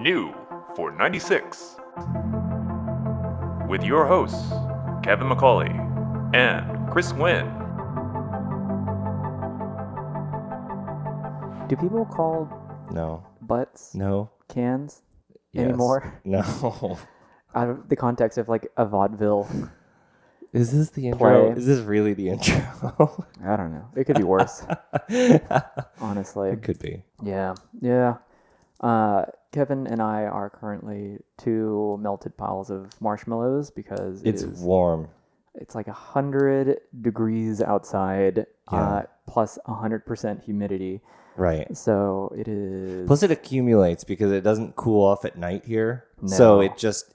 New for 96. With your hosts, Kevin McCauley and Chris Nguyen. Do people call No. butts No. cans Yes. anymore? No. Out of the context of like a vaudeville Is this the intro? play. Is this really the intro? I don't know. It could be worse, honestly. It could be. Yeah. Kevin and I are currently two melted piles of marshmallows because It's warm. it's like 100 degrees outside, Yeah. plus 100% humidity. Right. So it is. Plus it accumulates because it doesn't cool off at night here. No. So it just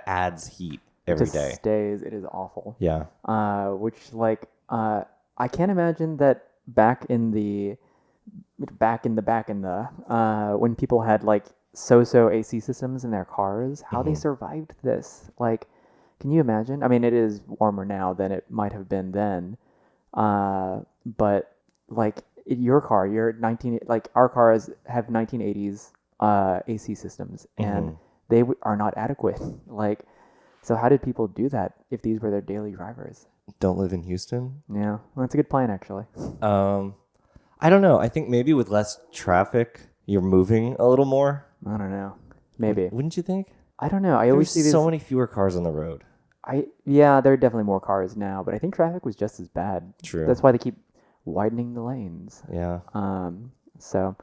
adds heat every just day. stays. It is awful. Yeah. I can't imagine that back in the when people had like so AC systems in their cars, how they survived this. Like, can you imagine? I mean, it is warmer now than it might have been then, but like your car, our cars have 1980s AC systems, and they are not adequate. Like, so how did people do that if these were their daily drivers? Don't live in Houston. Yeah, well, that's a good plan, actually. I don't know. I think maybe with less traffic, you're moving a little more. I don't know. Maybe. Wouldn't you think? I don't know. I always see There's these. so many fewer cars on the road. Yeah, there are definitely more cars now, but I think traffic was just as bad. True. That's why they keep widening the lanes. Yeah. So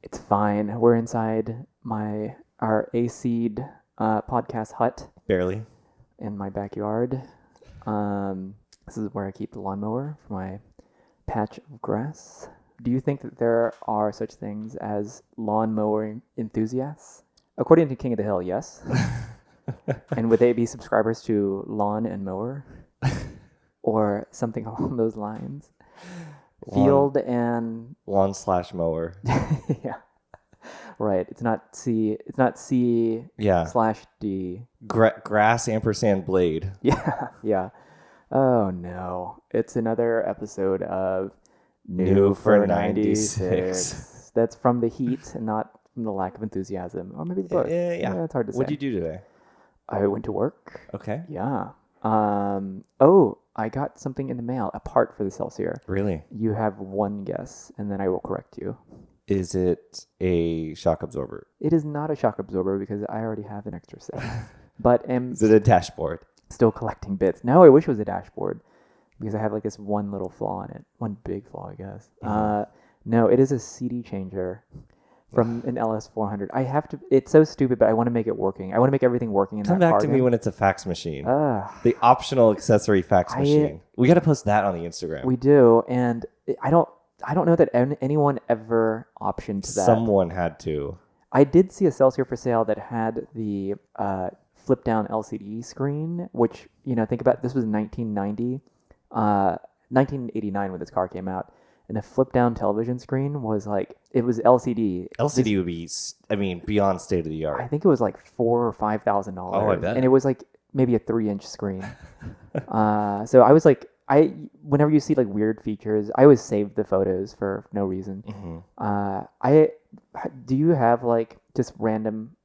it's fine. We're inside our AC'd podcast hut Barely. in my backyard. This is where I keep the lawnmower for my patch of grass. Do you think that there are such things as lawn mowing enthusiasts? According to King of the Hill, yes. And would they be subscribers to Lawn and Mower? Or something along those lines? Field and... Lawn/mower. Yeah. Right. It's not C Yeah. /D. Grass ampersand blade. Yeah. Oh no. It's another episode of New for 96. That's from the heat and not from the lack of enthusiasm. Or maybe both. Yeah. It's hard to say. What did you do today? I went to work. Okay. Yeah. I got something in the mail, a part for the Celsior. Really? You have one guess, and then I will correct you. Is it a shock absorber? It is not a shock absorber because I already have an extra set. But am Is it a dashboard? still collecting bits. No, I wish it was a dashboard because I have like this one little flaw in it. One big flaw, I guess. No, it is a CD changer from an LS400. I have to. It's so stupid, but I want to make it working. I want to make everything working in Come that back to car me again. when it's a fax machine. Ugh. The optional accessory fax machine. We got to post that on the Instagram. We do, and I don't know that anyone ever optioned to that. Someone had to. I did see a Celsior for sale that had the flip down LCD screen, which, think about, this was 1990, 1989 when this car came out, and the flip down television screen was like, it was LCD. LCD would be, beyond state of the I art. think it was like $4,000 or $5,000. Oh, I bet. And it was like maybe a 3-inch screen. So I was like, whenever you see like weird features, I always save the photos for no reason. Do you have like just random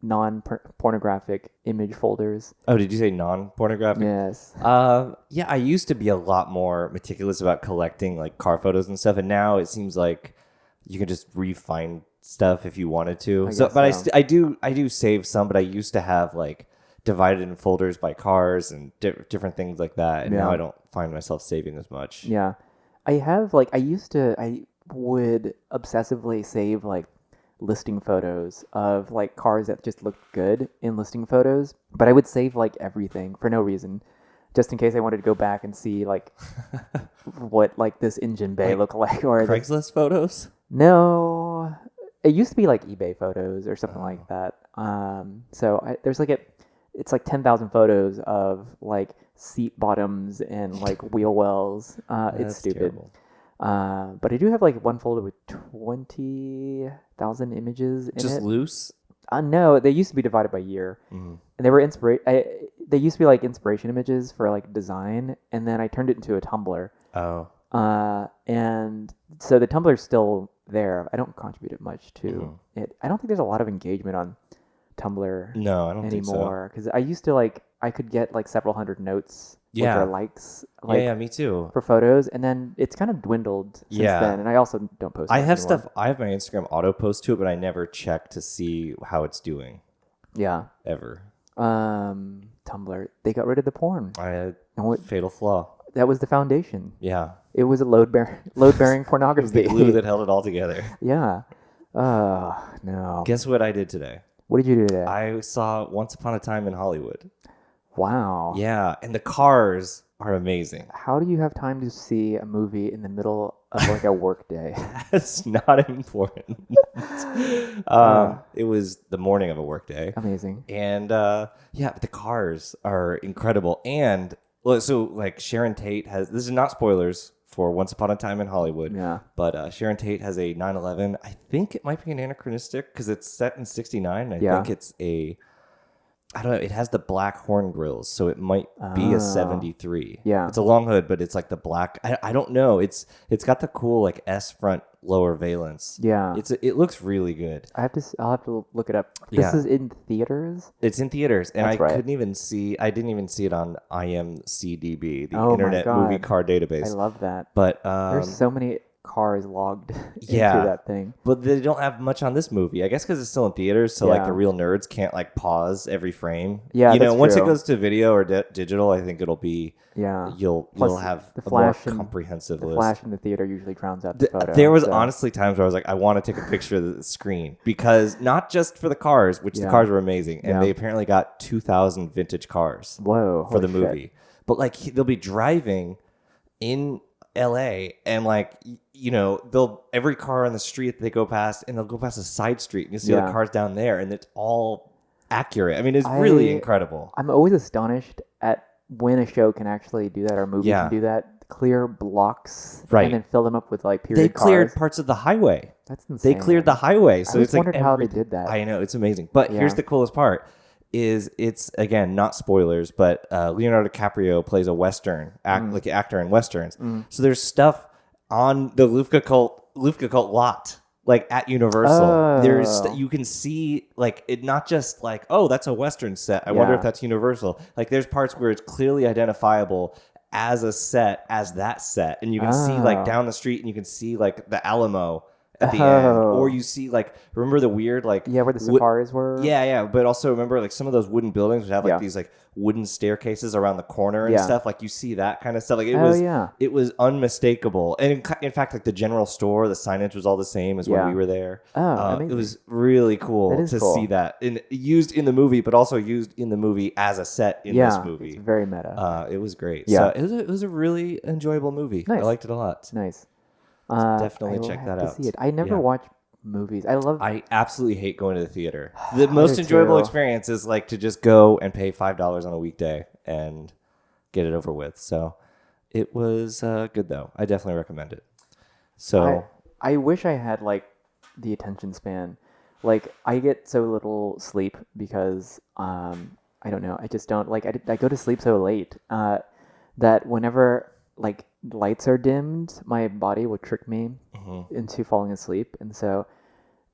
non-pornographic image folders? Oh, did you say non-pornographic? Yes. Yeah, I used to be a lot more meticulous about collecting like car photos and stuff, and now it seems like you can just refine stuff if you wanted to. I do save some, but I used to have like divided in folders by cars and different things like that, and now I don't find myself saving as much. Yeah. I would obsessively save like listing photos of like cars that just looked good in listing photos, but I would save like everything for no reason, just in case I wanted to go back and see like what like this engine bay looked like, or Craigslist photos. No, it used to be like eBay photos or something like that. There's like it's like 10,000 photos of like seat bottoms and like wheel wells. It's stupid. Terrible. But I do have like one folder with 20,000 images in it. Just loose? No, they used to be divided by year, and they were they used to be like inspiration images for like design, and then I turned it into a Tumblr. Oh. And so the Tumblr's still there. I don't contribute it much to it. I don't think there's a lot of engagement on Tumblr No, I don't think so. anymore because I used to I could get like several hundred notes Yeah. or likes like Yeah, me too. for photos, and then it's kind of dwindled since Yeah. then. And I also don't post. I much have anymore. stuff. I have my Instagram auto post to it, but I never check to see how it's doing Yeah. ever. Tumblr. They got rid of the porn. I And what, fatal flaw. that was the foundation. Yeah, It was a load bearing pornography. the glue that held it all together. Yeah. No. Guess what I did today? What did you do today? I saw Once Upon a Time in Hollywood. Wow. Yeah, and the cars are amazing. How do you have time to see a movie in the middle of like a work day? That's not important. It was the morning of a work day. Amazing. And yeah, but the cars are incredible. And so like Sharon Tate has, this is not spoilers for Once Upon a Time in Hollywood. Yeah. But Sharon Tate has a 911. I think it might be an anachronistic because it's set in 69. I Yeah. think it's I don't know. It has the black horn grills, so it might be a 73. Yeah. It's a long hood, but it's like the black. I don't know. It's got the cool like S front lower valence. Yeah. It looks really good. I'll have to look it up. This Yeah. is in theaters? It's in theaters, and That's I right. couldn't even see. I didn't even see it on IMCDB, the Oh my Internet God. Movie Car Database. I love that. But There's so many cars logged Yeah. into that thing. but they don't have much on this movie. I guess because it's still in theaters, so like Yeah. the real nerds can't like pause every frame. Yeah, you know, that's once true. it goes to video or digital, I think it'll be. Yeah. You'll Plus, have the a more flash and- comprehensive The list. flash in the theater usually drowns out the photo. There was so- honestly times where I was like, I want to take a picture of the screen because not just for the cars, which the Yeah. cars were amazing, and Yeah. they apparently got 2,000 vintage cars Whoa. for the holy shit. movie. But like they'll be driving in LA and like you know every car on the street they go past and they'll go past a side street and you see Yeah. the cars down there and it's all accurate. I mean, it's really I- incredible. I'm always astonished at when a show can actually do that or a movie Yeah. can do that. Clear blocks Right. and then fill them up with like period They cleared cars. parts of the highway. That's insane. They cleared the highway, so I it's like wondered how they everything- did that. I know, it's amazing. But here's Yeah. the coolest part: is it's again not spoilers, but Leonardo DiCaprio plays a Western like an actor in westerns. So there's stuff on the Lufka cult lot. Like at Universal, Oh. you can see like it not just like, oh, that's a Western set. I wonder Yeah. if that's Universal. Like there's parts where it's clearly identifiable as a set, as that set, and you can see like Oh. down the street, and you can see like the Alamo at the end, Oh. or you see like, remember the weird like Yeah, where the wo- safaris were. yeah, but also remember like some of those wooden buildings would have like Yeah. these like wooden staircases around the corner and Yeah. stuff. Like you see that kind of stuff. Like Oh, yeah. it was unmistakable. And in fact, like the general store, the signage was all the same as when Yeah. we were there. Oh, It amazing. was really cool That is to cool. see that used in the movie, but also used in the movie as a set in this movie. It's very meta. It was great. Yeah. So it was a really enjoyable movie. I Nice. liked it a lot. Nice. Definitely I will check have that to out. See it. I never Yeah. watch movies. I love. I absolutely hate going to the theater. The most do enjoyable too. experience is like to just go and pay $5 on a weekday and get it over with. So it was good though. I definitely recommend it. So I wish I had like the attention span. Like I get so little sleep because I don't know. I just don't like. I go to sleep so late that whenever like lights are dimmed, my body will trick me into falling asleep. And so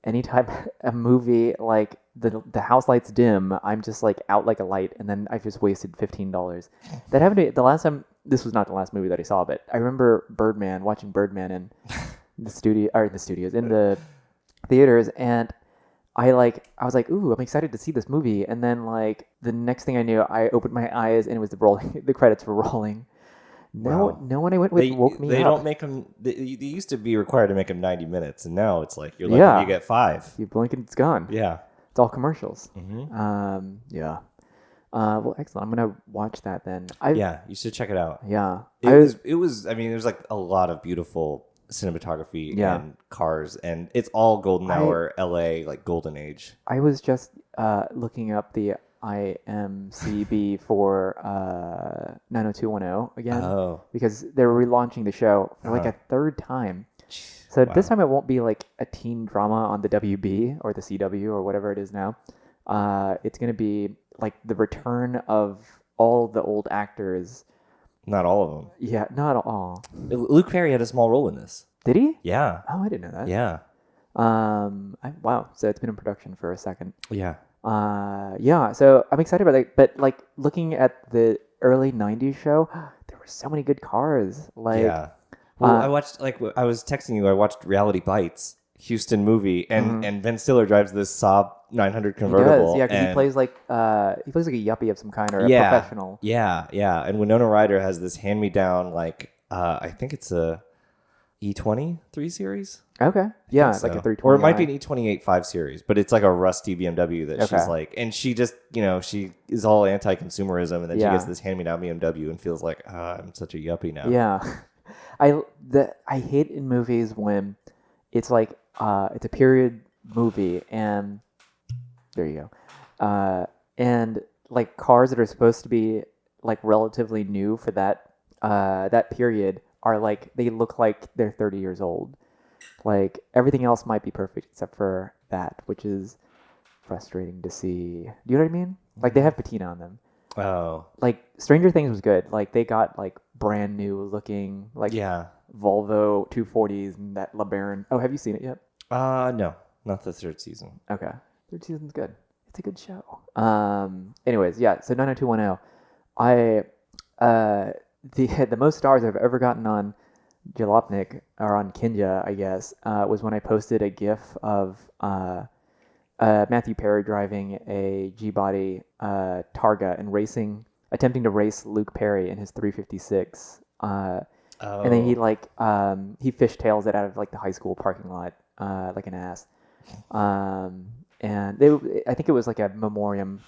anytime a movie like the house lights dim, I'm just like out like a light, and then I've just wasted $15. That happened to me the last time. This was not the last movie that I saw, but I remember watching Birdman in the studios in the theaters, and I was like, ooh, I'm excited to see this movie. And then like the next thing I knew, I opened my eyes and it was the credits were rolling. Wow. No one I went with woke me they up. don't make them. They used to be required to make them 90 minutes, and now it's like you're lucky Yeah. you get 5. You blink and it's gone. Yeah. It's all commercials. Mm-hmm. Yeah. Well, excellent. I'm gonna watch that then. Yeah, you should check it out. Yeah. It was. I mean, there's like a lot of beautiful cinematography Yeah. and cars, and it's all golden hour LA, like golden age. I was just looking up the IMCB for 90210 again because they're relaunching the show for like a third time. So this time it won't be like a teen drama on the WB or the CW or whatever it is now. It's going to be like the return of all the old actors Not all of them. Yeah, not all. Luke Perry had a small role in this. Did he? Yeah. Oh, I didn't know that. Yeah. Wow. So it's been in production for a second. Yeah. Yeah. So I'm excited about it. But like looking at the early '90s show, there were so many good cars. Like, yeah. Well, I watched I was texting you. I watched Reality Bites, Houston movie, and Ben Stiller drives this Saab 900 convertible. He does. Yeah, because he plays like a yuppie of some kind or a professional. Yeah, yeah. And Winona Ryder has this hand-me-down like I think it's a E20 3 Series. Okay. Yeah, so. like a 320. Or it might be an E28 5 Series, but it's like a rusty BMW that Okay. she's like, and she just, she is all anti-consumerism, and then she Yeah. gets this hand-me-down BMW and feels like, I'm such a yuppie now. Yeah. I hate in movies when it's like it's a period movie and there you go. And like cars that are supposed to be like relatively new for that period are like they look like they're 30 years old. Like everything else might be perfect except for that, which is frustrating to see. Do you know what I mean? Like they have patina on them. Oh. Like Stranger Things was good. Like they got like brand new looking like Volvo 240s and that LeBaron. Oh, have you seen it yet? No, not the third season. Okay. Third season's good. It's a good show. Anyways, yeah, so 90210. The most stars I've ever gotten on Jalopnik or on Kinja, I guess, was when I posted a GIF of Matthew Perry driving a G-body Targa and attempting to race Luke Perry in his 356. And then he he fishtails it out of like the high school parking lot like an ass. And I think it was like a memoriam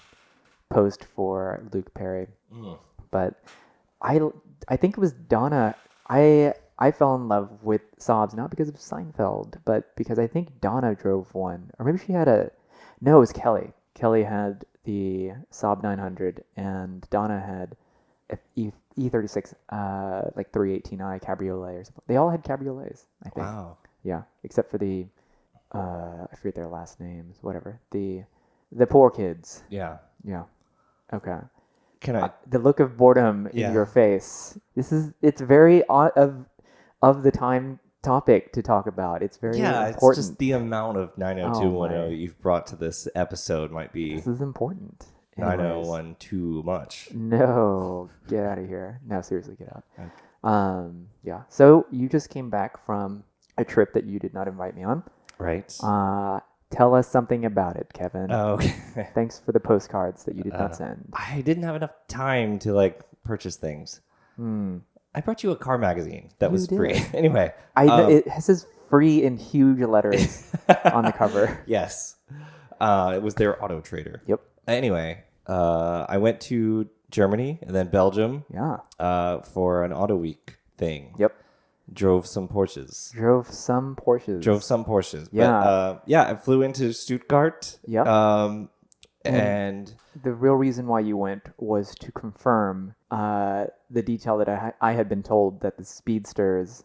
post for Luke Perry. But I think it was Donna. I fell in love with Saabs not because of Seinfeld, but because I think Donna drove one, or maybe she had no, it was Kelly. Kelly had the Saab 900, and Donna had a E36 like 318i cabriolet or something. They all had cabriolets, I think. Wow. Yeah, except for the I forget their last names. Whatever the poor kids. Yeah. Yeah. Okay. Can I? The look of boredom in your face. It's very of the time topic to talk about. It's very important. It's just the amount of 90210 you've brought to this episode might be. This is important. 901 too much. No, get out of here. No, seriously, get out. Okay. Yeah. So you just came back from a trip that you did not invite me on. Right. Tell us something about it, Kevin. Oh, okay. Thanks for the postcards that you did not send. I didn't have enough time to purchase things. I brought you a car magazine that was free. Anyway, it says free in huge letters on the cover. Yes, it was their Auto Trader. Yep. Anyway, I went to Germany and then Belgium. Yeah. For an Auto Week thing. Yep. Drove some Porsches. Yeah. But, I flew into Stuttgart. Yeah. And the real reason why you went was to confirm the detail that I had been told that the Speedster's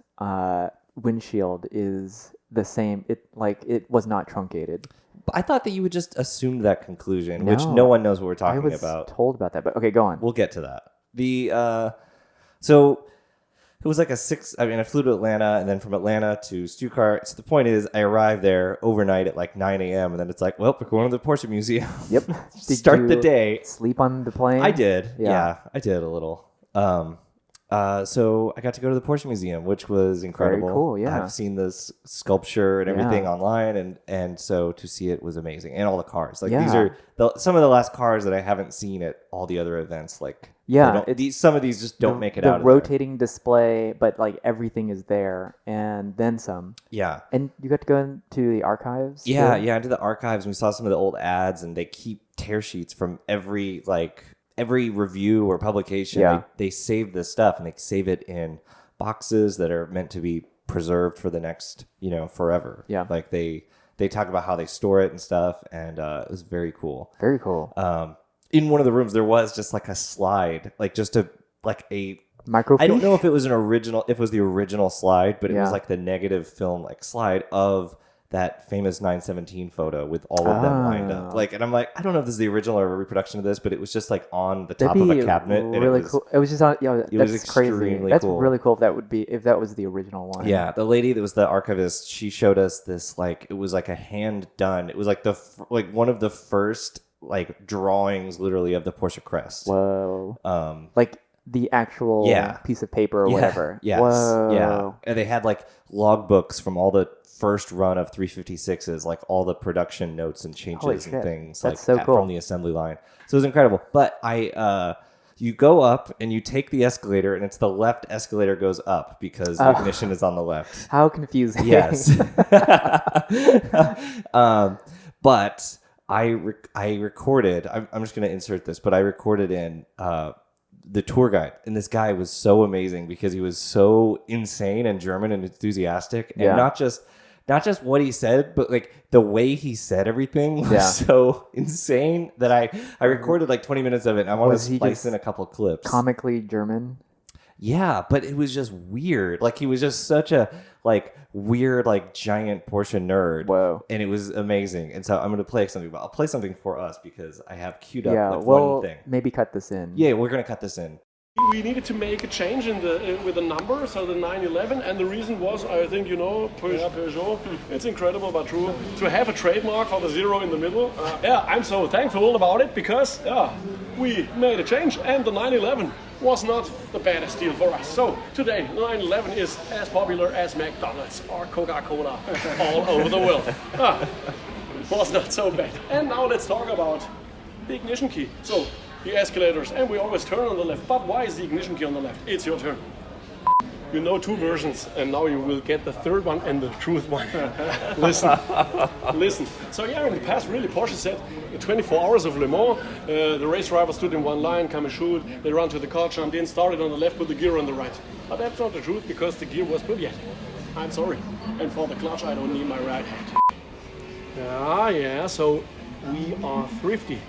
windshield is the same. It was not truncated. I thought that you would just assume that conclusion, which no one knows what we're talking about. I was told about that, but okay, go on. We'll get to that. So it was like I flew to Atlanta and then from Atlanta to Stuttgart. So the point is, I arrived there overnight at like 9 a.m. and then it's like, well, we're going to the Porsche Museum. Yep. Start the day. Sleep on the plane? I did. Yeah, I did a little. So I got to go to the Porsche Museum, which was incredible. Very cool, yeah. I've seen this sculpture and everything online, and so to see it was amazing. And all the cars. These are some of the last cars that I haven't seen at all the other events. Some of these just don't make it out of the rotating display, but everything is there, and then some. Yeah. And you got to go into the archives? Yeah, into the archives, and we saw some of the old ads, and they keep tear sheets from every review or publication. Yeah. They save this stuff, and they save it in boxes that are meant to be preserved for the next, forever. Yeah. They talk about how they store it and stuff, and it was very cool. Very cool. In one of the rooms, there was just a slide, a microfiche? I don't know if it was the original slide, but it was the negative film slide of that famous 917 photo with all of them lined up. Like, and I'm like, I don't know if this is the original or a reproduction of this, but it was just like on the top of a cabinet. Really cool. It was just on. Yeah, it was that's crazy. extremely That's cool. really cool. If that was the original one. Yeah, the lady that was the archivist, she showed us this, like, it was like a hand done. It was like one of the first like drawings, literally, of the Porsche crest. Whoa. Like the actual piece of paper or whatever. Yes. Whoa. Yeah. And they had like logbooks from all the first run of 356s, like all the production notes and changes and things. That's like so cool. from the assembly line. So it was incredible. But you go up and you take the escalator, and it's the left escalator goes up because the ignition is on the left. How confusing. Yes. But I recorded, I'm just going to insert this, but I recorded in the tour guide, and this guy was so amazing because he was so insane and German and enthusiastic, and not just what he said, but like the way he said everything was so insane that I recorded like 20 minutes of it, and I want to splice in a couple clips. Comically German? Yeah, but it was just weird. Like, he was just such a like weird, like giant Porsche nerd. Whoa. And it was amazing. And so I'm going to play something, but I'll play something for us because I have queued up one thing. Maybe cut this in. Yeah, we're going to cut this in. We needed to make a change with the number, so the 911, and the reason was, I think you know, Peugeot, it's incredible but true, to have a trademark for the 0 in the middle. I'm so thankful about it because we made a change, and the 911 was not the baddest deal for us. So today, 911 is as popular as McDonald's or Coca-Cola all over the world. Was not so bad. And now let's talk about the ignition key. So the escalators, and we always turn on the left. But why is the ignition key on the left? It's your turn. You know 2 versions, and now you will get the third one and the truth one. Listen. So in the past, really, Porsche said 24 hours of Le Mans. The race driver stood in one line, come and shoot. They run to the car, jumped in, started on the left, put the gear on the right. But that's not the truth because the gear was put yet. I'm sorry. And for the clutch, I don't need my right hand. So we are thrifty.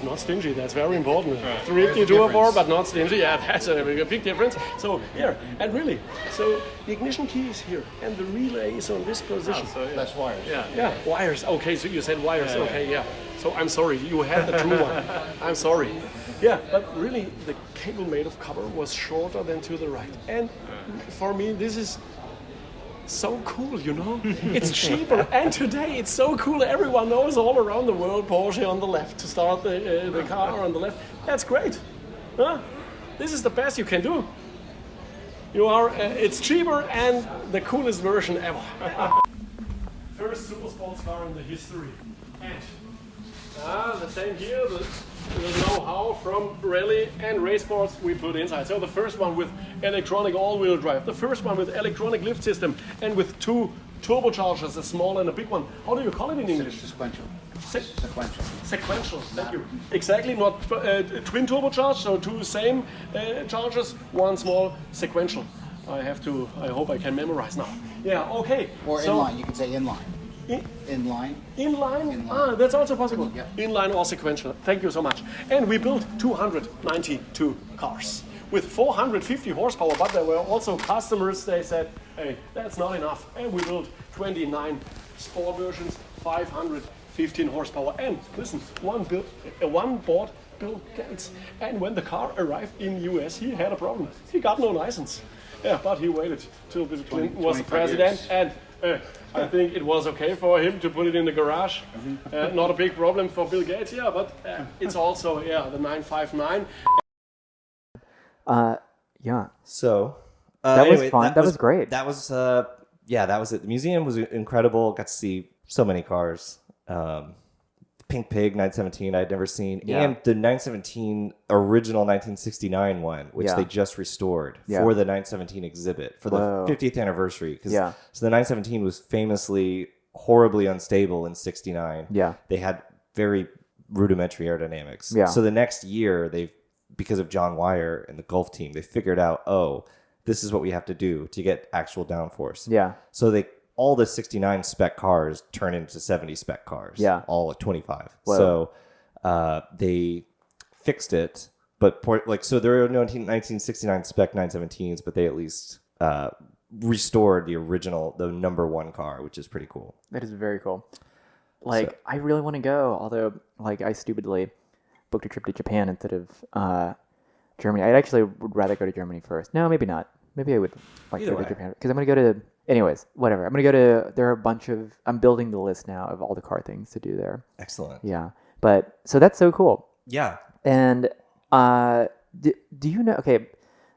Not stingy, that's very important. 354, but not stingy. Yeah, that's a big difference. So here, and really, so the ignition key is here, and the relay is on this position. That's wires. Yeah, wires. Okay, so you said wires. Yeah. So I'm sorry, you had the true one. I'm sorry. Yeah, but really, the cable made of copper was shorter than to the right. And for me, this is so cool, you know? It's cheaper, and today it's so cool. Everyone knows all around the world Porsche on the left to start the car on the left. That's great. This is the best you can do. It's cheaper and the coolest version ever. First super sports car in the history. And the same here, the know-how from rally and race sports we put inside. So the first one with electronic all-wheel drive, the first one with electronic lift system, and with 2 turbochargers, a small and a big one. How do you call it in English? Sequential. Sequential, thank you. Exactly, not twin turbocharged, so 2 same chargers, 1 small sequential. I hope I can memorize now. Yeah, okay. Or inline, you could say inline. Inline. Inline? That's also possible. Yeah. Inline or sequential. Thank you so much. And we built 292 cars with 450 horsepower, but there were also customers, they said, hey, that's not enough. And we built 29 sport versions, 515 horsepower. And listen, one bought Bill Gates. And when the car arrived in US, he had a problem. He got no license. Yeah, but he waited till Bill Clinton was the president, and I think it was okay for him to put it in the garage. Not a big problem for Bill Gates, but it's also the 959. So that anyway, was fun. That was great. That was that was it. The museum was incredible. Got to see so many cars. Pink Pig 917 I'd never seen, and the 917 original 1969 one, which they just restored for the 917 exhibit for the 50th anniversary. So the 917 was famously horribly unstable in 69. They had very rudimentary aerodynamics. So the next year, because of John Wyer and the Gulf team, they figured out, this is what we have to do to get actual downforce. So all the 69 spec cars turn into 70 spec cars. All at 25. Whoa. So they fixed it, but so there are no 1969 spec 917s, but they at least restored the original, the number one car, which is pretty cool. That is very cool. Like, I really want to go, although, like, I stupidly booked a trip to Japan instead of Germany. I actually would rather go to Germany first. No, maybe not. Maybe I would like Either go way. to Japan because I'm going to go to. Anyways, whatever. I'm going to go to. There are a bunch of. I'm building the list now of all the car things to do there. Excellent. Yeah, but so that's so cool. Yeah. And do you know? Okay,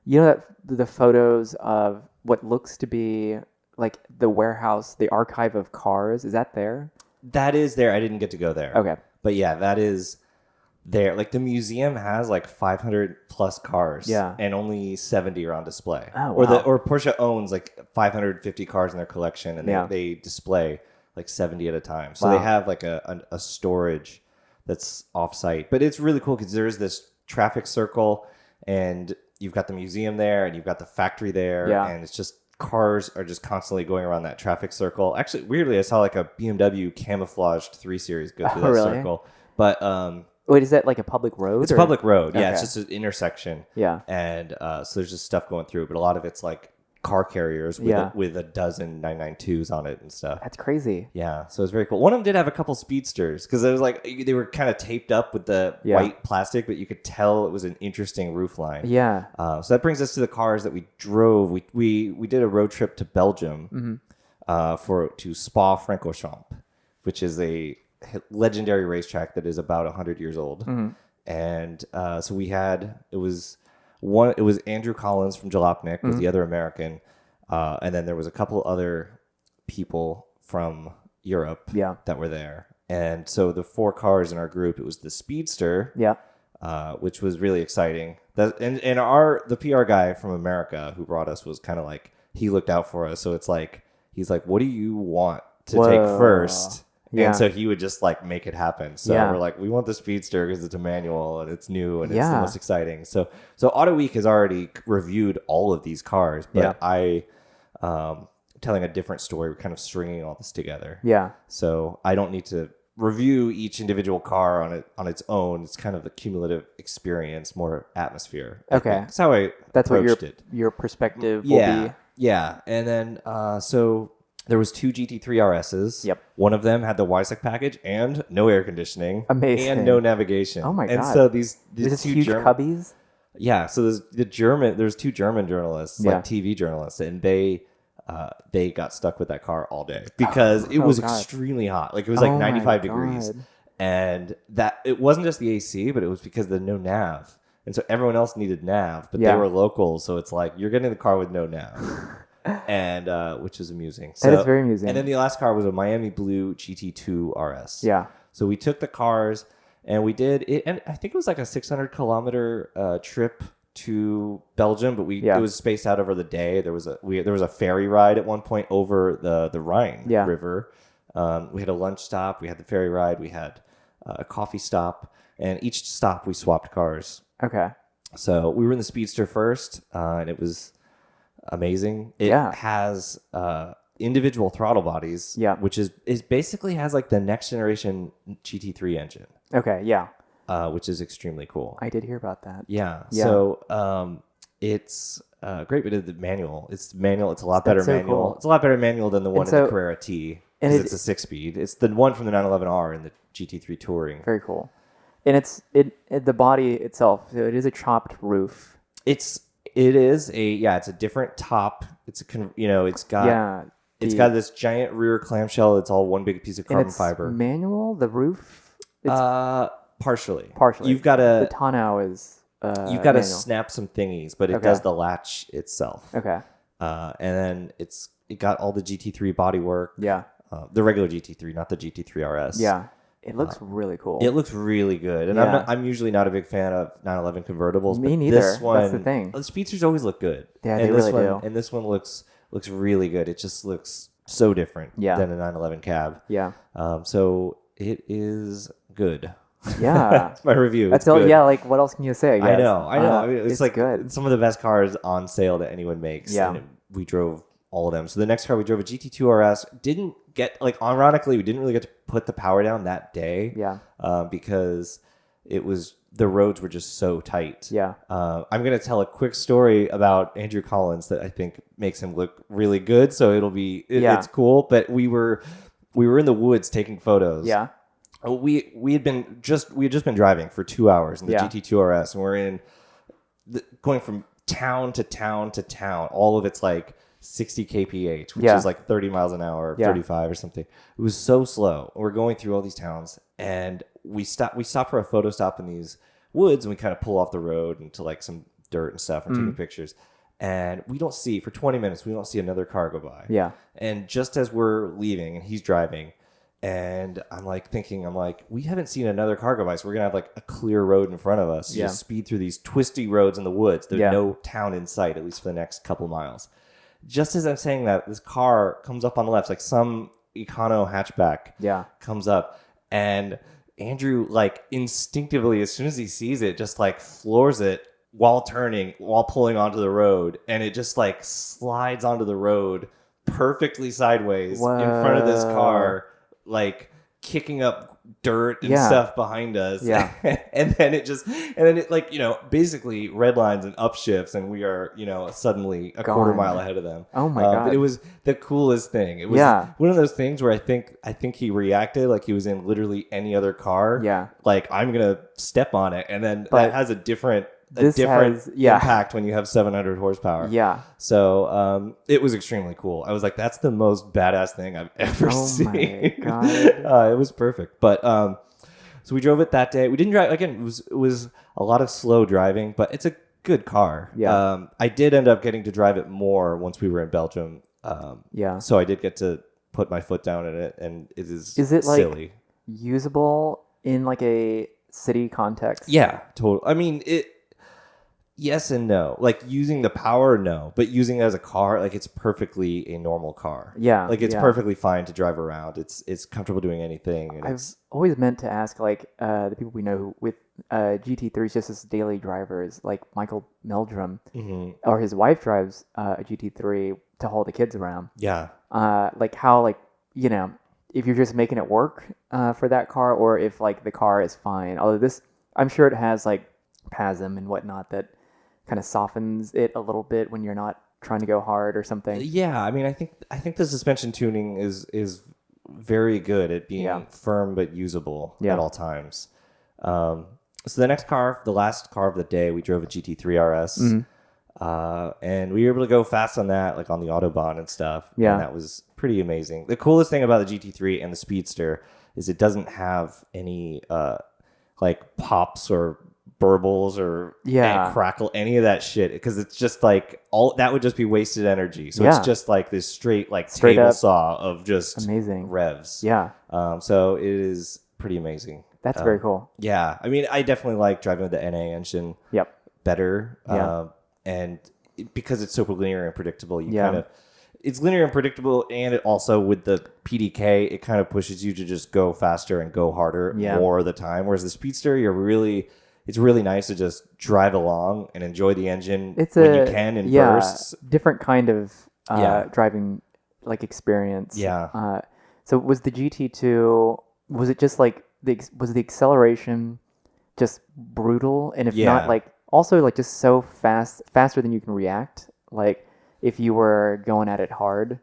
you know that the photos of what looks to be like the warehouse, the archive of cars. Is that there? That is there. I didn't get to go there. Okay. But yeah, that is there. Like the museum has like 500 plus cars. Yeah. And only 70 are on display. Oh, Or wow. or Porsche owns like 550 cars in their collection, and Yeah. they display like 70 at a time. So Wow. they have like a storage that's offsite. But it's really cool because there's this traffic circle, and you've got the museum there, and you've got the factory there, Yeah. and it's just cars are just constantly going around that traffic circle. Actually, weirdly, I saw like a BMW camouflaged 3 Series go through that really? circle. But Wait, is that like a public road? it's a or- public road. Yeah, Okay. it's just an intersection. Yeah. And so there's just stuff going through, but a lot of it's like car carriers with, Yeah. with a dozen 992s on it and stuff. That's crazy. Yeah, so it's very cool. One of them did have a couple speedsters because it was like they were kind of taped up with the Yeah. white plastic, but you could tell it was an interesting roof line. Yeah. So that brings us to the cars that we drove. We did a road trip to Belgium to Spa-Francorchamps, which is a legendary racetrack that is about 100 years old. And so it was Andrew Collins from Jalopnik was the other American, and then there was a couple other people from Europe Yeah. that were there. And so the 4 cars in our group, it was the Speedster, Yeah. which was really exciting. And the PR guy from America who brought us was kind of like, he looked out for us. So it's like, he's like, what do you want to take Whoa. first? Yeah. And so he would just like make it happen. So Yeah. we're like, we want the Speedster because it's a manual and it's new and it's the Yeah. most exciting. So Auto Week has already reviewed all of these cars, but Yeah. I telling a different story. We're kind of stringing all this together. Yeah. So I don't need to review each individual car on its own. It's kind of the cumulative experience, more atmosphere. I Okay. think. That's how I That's what approached it. your perspective will Yeah, be. yeah. And then so there was 2 GT3 RSs. Yep. One of them had the Weissach package and no air conditioning. Amazing. And no navigation. Oh my And God. so these Is this two huge cubbies? Yeah. So there's 2 German journalists, Yeah. like TV journalists, and they got stuck with that car all day because it was God. extremely hot. Like it was like Oh my 95 degrees. God. And that it wasn't just the AC, but it was because of the no nav. And so everyone else needed nav, but Yeah. they were locals. So it's like you're getting the car with no nav. And which is amusing. That is very amusing. And then the last car was a Miami Blue GT2 RS. Yeah. So we took the cars and we did it, and I think it was like a 600-kilometer trip to Belgium, but Yeah. it was spaced out over the day. There was a ferry ride at one point over the Rhine Yeah. River. We had a lunch stop. We had the ferry ride. We had a coffee stop, and each stop we swapped cars. Okay. So we were in the Speedster first, and it was amazing. It Yeah. has individual throttle bodies, Yeah. which is basically has like the next generation GT3 engine, Okay. Yeah. which is extremely cool. I did hear about that. Yeah. Yeah. So it's great, but the manual. It's manual. It's a lot better That's so manual. cool. It's a lot better manual than the one in so- the Carrera T. and Because it- it's a 6-speed. It's the one from the 911R in the GT3 Touring. Very cool. And it's the body itself. So it is a chopped roof. It's a different top. It's it's got Yeah. it's got this giant rear clamshell. It's all one big piece of And carbon it's fiber. manual. The roof. It's Partially. partially. You've got the to tonneau is. you've got to manual. snap some thingies, but it Okay. does the latch itself. Okay. And then it got all the GT3 bodywork. Yeah. The regular GT3, not the GT3 RS. Yeah. It looks really cool. It looks really good, and Yeah. I'm usually not a big fan of 911 convertibles. Me but neither. This one, That's the thing. The Speedsters always look good. Yeah, and they this really one, do. And this one looks really good. It just looks so different Yeah. than a 911 cab. Yeah. So it is good. Yeah. That's my review. That's It's all. good. Yeah. Like, what else can you say? I guess? know. I mean, it's like good. some of the best cars on sale that anyone makes. Yeah. And we drove all of them. So the next car we drove a GT2 RS. Didn't get ironically, we didn't really get to put the power down that day. Yeah. Because it was the roads were just so tight. Yeah. I'm going to tell a quick story about Andrew Collins that I think makes him look really good. So it's cool. But we were in the woods taking photos. Yeah. We had just been driving for 2 hours in the GT2 RS, and we're going from town to town to town. All of it's like 60 kph, which is like 30 miles an hour, 35 or something. It was so slow. We're going through all these towns, and we stop for a photo stop in these woods, and we kind of pull off the road into like some dirt and stuff and taking pictures. And for 20 minutes, we don't see another car go by. Yeah. And just as we're leaving and he's driving, and I'm like, we haven't seen another car go by, so we're going to have like a clear road in front of us. So just speed through these twisty roads in the woods. There's no town in sight, at least for the next couple miles. Just as I'm saying that, this car comes up on the left, like some Econo hatchback comes up, and Andrew, like, instinctively, as soon as he sees it, just like floors it while pulling onto the road, and it just like slides onto the road perfectly sideways in front of this car, like kicking up dirt and stuff behind us. Yeah. and then it like, basically red lines and upshifts, and we are, suddenly a quarter mile ahead of them. Oh my God. But it was the coolest thing. It was one of those things where I think he reacted like he was in literally any other car. Yeah. Like, I'm going to step on it. And then that has a different impact when you have 700 horsepower. Yeah. So it was extremely cool. I was like, that's the most badass thing I've ever seen. My God. It was perfect. But so we drove it that day. We didn't drive again. It was a lot of slow driving, but it's a good car. Yeah. I did end up getting to drive it more once we were in Belgium. So I did get to put my foot down in it, and it is it silly. Like usable in like a city context? Yeah, totally. I mean, yes and no. Like, using the power, no. But using it as a car, like, it's perfectly a normal car. Yeah. Like, it's perfectly fine to drive around. It's comfortable doing anything. And I've always meant to ask, like, the people we know with GT3s just as daily drivers, like Michael Meldrum, or his wife drives a GT3 to haul the kids around. Yeah. Like, how, like, if you're just making it work for that car, or if, like, the car is fine. Although this, I'm sure it has, like, PASM and whatnot that kind of softens it a little bit when you're not trying to go hard or something. Yeah, I mean, I think the suspension tuning is very good at being firm but usable at all times. So the last car of the day, we drove a GT3 RS, and we were able to go fast on that, like on the Autobahn and stuff. Yeah, and that was pretty amazing. The coolest thing about the GT3 and the Speedster is it doesn't have any like pops or burbles or crackle, any of that shit, because it's just like all that would just be wasted energy. So it's just like this straight table saw of just amazing revs. Yeah. So it is pretty amazing. That's very cool. Yeah. I mean, I definitely like driving with the NA engine better. Yeah. And because it's super linear and predictable, it's linear and predictable, and it also, with the PDK, it kind of pushes you to just go faster and go harder more of the time. Whereas the Speedster, it's really nice to just drive along and enjoy the engine when you can in bursts. Different kind of driving like experience. Yeah. So was the GT2? Was it just like was the acceleration just brutal? And if not, like also like just so faster than you can react? Like if you were going at it hard?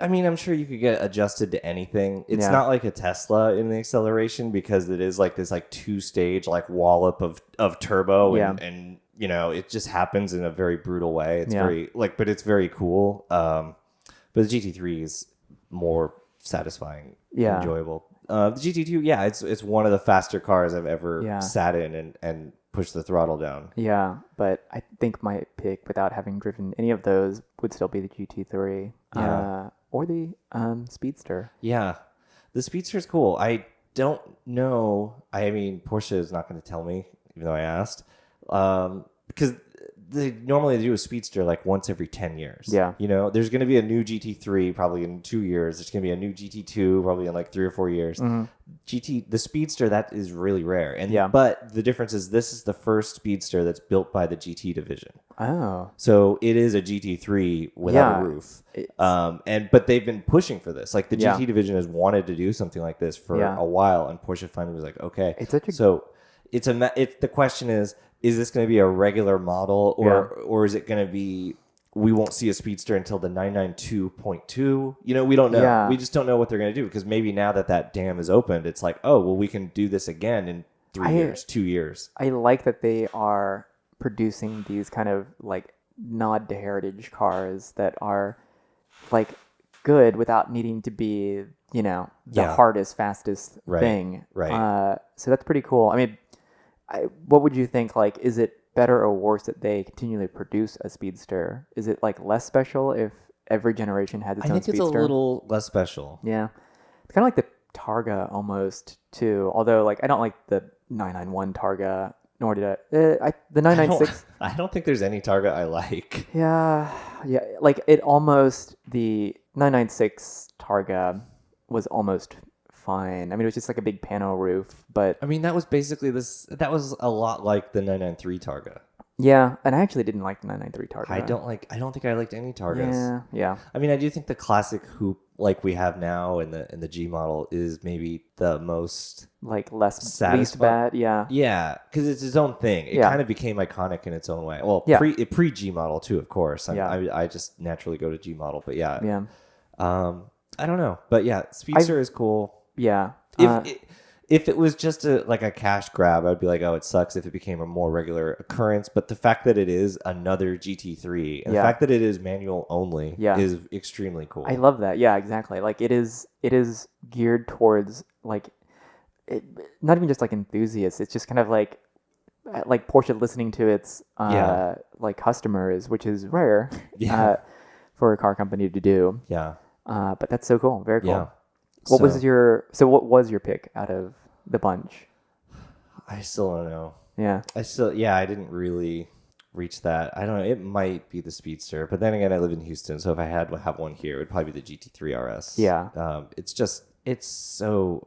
I mean, I'm sure you could get adjusted to anything. It's not like a Tesla in the acceleration, because it is like this like 2-stage like wallop of turbo, and it just happens in a very brutal way. It's very but it's very cool. But the GT3 is more satisfying, enjoyable. The GT2, it's one of the faster cars I've ever sat in and pushed the throttle down. Yeah, but I think my pick, without having driven any of those, would still be the GT3. Yeah. Or the Speedster. Yeah. The Speedster's cool. I don't know. I mean, Porsche is not going to tell me, even though I asked. Because they normally do a Speedster like once every 10 years. Yeah. There's going to be a new GT3 probably in 2 years. There's going to be a new GT2 probably in like 3 or 4 years. The Speedster, that is really rare. But the difference is this is the first Speedster that's built by the GT division. Oh. So it is a GT3 without a roof. But they've been pushing for this. Like the GT division has wanted to do something like this for a while, and Porsche finally was like, okay. it's the question is this going to be a regular model or is it going to be, we won't see a speedster until the 992.2. We don't know. Yeah. We just don't know what they're going to do, because maybe now that dam is opened, it's like, oh, well, we can do this again in 3 years, 2 years. I like that they are producing these kind of like nod to heritage cars that are like good without needing to be, the hardest, fastest thing. Right. So that's pretty cool. I mean, what would you think? Like, is it better or worse that they continually produce a speedster? Is it like less special if every generation has its own speedster? I think it's a little less special. Yeah. It's kind of like the Targa almost too. Although like I don't like the 991 Targa, nor did the 996. I don't think there's any Targa I like. Yeah. Like the 996 Targa was almost fine. I mean, it was just like a big pano roof, but I mean, that was basically this. That was a lot like the 993 Targa. Yeah, and I actually didn't like the 993 Targa. I don't think I liked any Targas. Yeah. I mean, I do think the classic coupe like we have now in the G model is maybe the most like least satisfying. bad. Yeah. Yeah, because it's its own thing. It kind of became iconic in its own way. Well, pre G model too, of course. I just naturally go to G model, but yeah. I don't know, but yeah, Speedster is cool. Yeah. If it was just a cash grab, I'd be like, oh, it sucks if it became a more regular occurrence. But the fact that it is another GT3 and the fact that it is manual only is extremely cool. I love that. Yeah, exactly. Like it is geared towards not even just like enthusiasts. It's just kind of like Porsche listening to its like customers, which is rare for a car company to do. Yeah. But that's so cool. Very cool. Yeah. What was your pick out of the bunch? I still don't know. Yeah. I didn't really reach that. I don't know. It might be the Speedster, but then again, I live in Houston, so if I had to have one here, it would probably be the GT3 RS. Yeah. It's so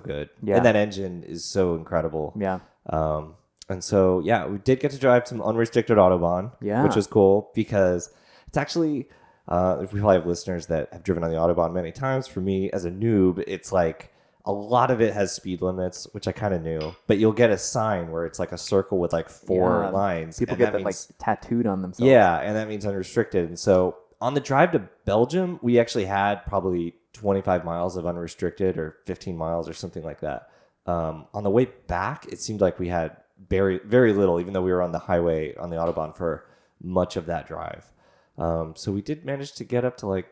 good. Yeah. And that engine is so incredible. Yeah. And so we did get to drive some unrestricted Autobahn, which was cool because it's actually. If we probably have listeners that have driven on the Autobahn many times. For me, as a noob, it's like a lot of it has speed limits, which I kind of knew. But you'll get a sign where it's like a circle with like 4 lines. People get that like tattooed on themselves. Yeah, and that means unrestricted. And so on the drive to Belgium, we actually had probably 25 miles of unrestricted or 15 miles or something like that. On the way back, it seemed like we had very, very little, even though we were on the highway on the Autobahn for much of that drive. So we did manage to get up to like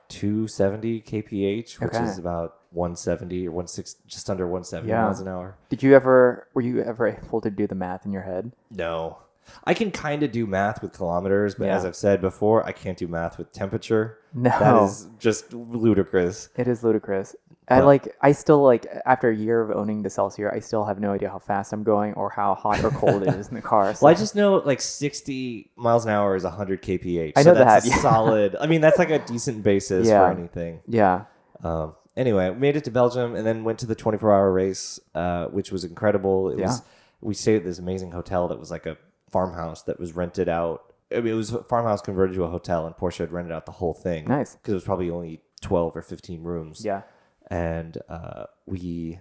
270 kph, which is about 170 or 160, just under 170 miles an hour. Were you ever able to do the math in your head? No. I can kind of do math with kilometers, but as I've said before, I can't do math with temperature. No. That is just ludicrous. It is ludicrous. I still after a year of owning the Celsior, I still have no idea how fast I'm going or how hot or cold it is in the car. So. Well, I just know 60 miles an hour is 100 kph. I know that's that. A solid. I mean, that's like a decent basis for anything. Yeah. Anyway, we made it to Belgium and then went to the 24-hour race, which was incredible. We stayed at this amazing hotel that was like a farmhouse that was rented out. I mean, it was a farmhouse converted to a hotel, and Porsche had rented out the whole thing. Nice. Because it was probably only 12 or 15 rooms. Yeah. And the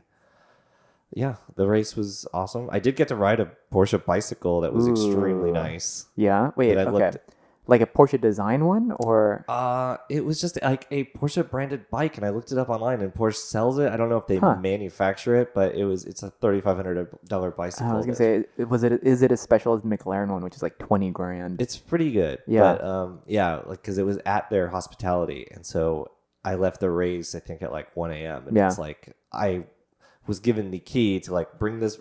race was awesome. I did get to ride a Porsche bicycle that was extremely nice. Yeah. Wait, okay. Like a Porsche design one, or? It was just like a Porsche branded bike, and I looked it up online, and Porsche sells it. I don't know if they manufacture it, but it's a $3,500 bicycle. I was gonna say, is it as special as the McLaren one, which is like $20,000? It's pretty good. Yeah. But because it was at their hospitality, and so I left the race I think at like 1 a.m. and it's like I was given the key to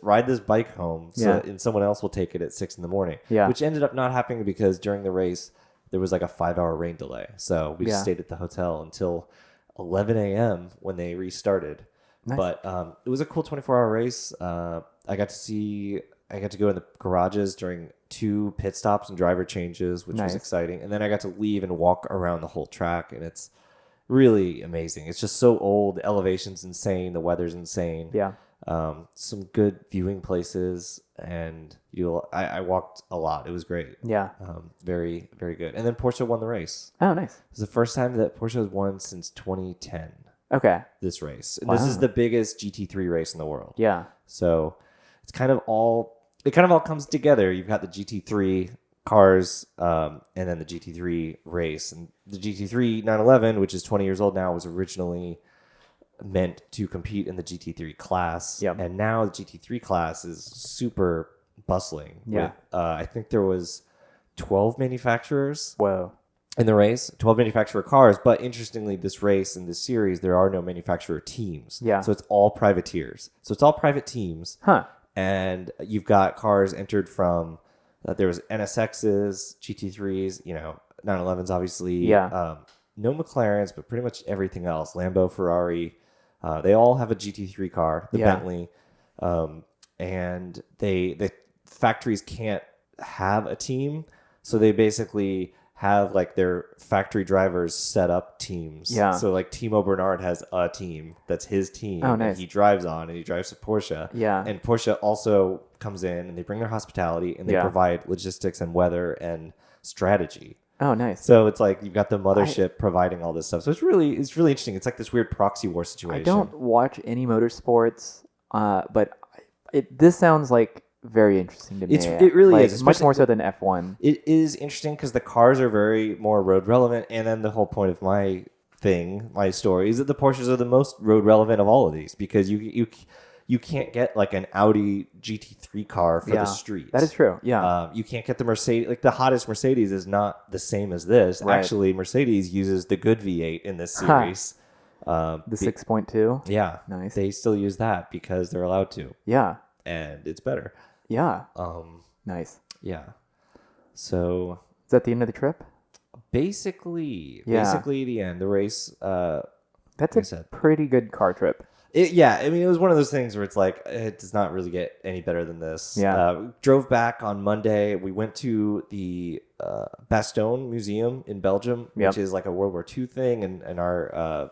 ride this bike home, and someone else will take it at 6 a.m. Yeah. Which ended up not happening because during the race there was like a 5-hour rain delay, so we just stayed at the hotel until 11 a.m. when they restarted. Nice. But it was a cool 24-hour race. I got to go in the garages during 2 pit stops and driver changes, which was exciting, and then I got to leave and walk around the whole track, and it's really amazing. It's just so old. The elevation's insane. The weather's insane. Yeah. Some good viewing places, and I walked a lot. It was great. Yeah. Very, very good. And then Porsche won the race. Oh, nice. It was the first time that Porsche has won since 2010. Okay. This race. And this is the biggest GT3 race in the world. Yeah. So it's kind of all comes together. You've got the GT3 cars, and then the GT3 race, and the GT3 911, which is 20 years old now, was originally meant to compete in the GT3 class. Yep. And now the GT3 class is super bustling. Yeah. With, I think there was 12 manufacturers Whoa. in the race, 12 manufacturer cars. But interestingly, this race in this series, there are no manufacturer teams. Yeah. So it's all privateers. So it's all private teams. Huh. And you've got cars entered from, there was NSXs, GT3s, 911s, obviously. Yeah. No McLarens, but pretty much everything else. Lambo, Ferrari. They all have a GT3 car, the Yeah. Bentley. And the factories can't have a team. So they basically have like their factory drivers set up teams. Yeah. So like Timo Bernard has a team that's his team. Oh, nice. And he drives on, and he drives to Porsche. Yeah. And Porsche also comes in, and they bring their hospitality, and they Yeah. provide logistics and weather and strategy. Oh, nice. So it's like you've got the mothership providing all this stuff. So it's really interesting. It's like this weird proxy war situation. I don't watch any motorsports, but this sounds like very interesting to me. It really like, is, much especially- more so than F1. It is interesting because the cars are very more road relevant, and then the whole point of my story, is that the Porsches are the most road relevant of all of these, because you can't get like an Audi GT3 car for the streets. That is true. Yeah. You can't get the Mercedes. Like the hottest Mercedes is not the same as this. Right. Actually, Mercedes uses the good V8 in this series. The 6.2. Yeah, Nice. They still use that because they're allowed to, Yeah. and it's better. Yeah. Nice. Yeah. So Is that the end of the trip? basically Yeah. the end. The race. That's Like I a said. pretty good car trip. I mean, it was one of those things where it's like, it does not really get any better than this. Yeah. Drove back on Monday. We went to the Bastogne Museum in Belgium, Yep. which is like a World War II thing. And our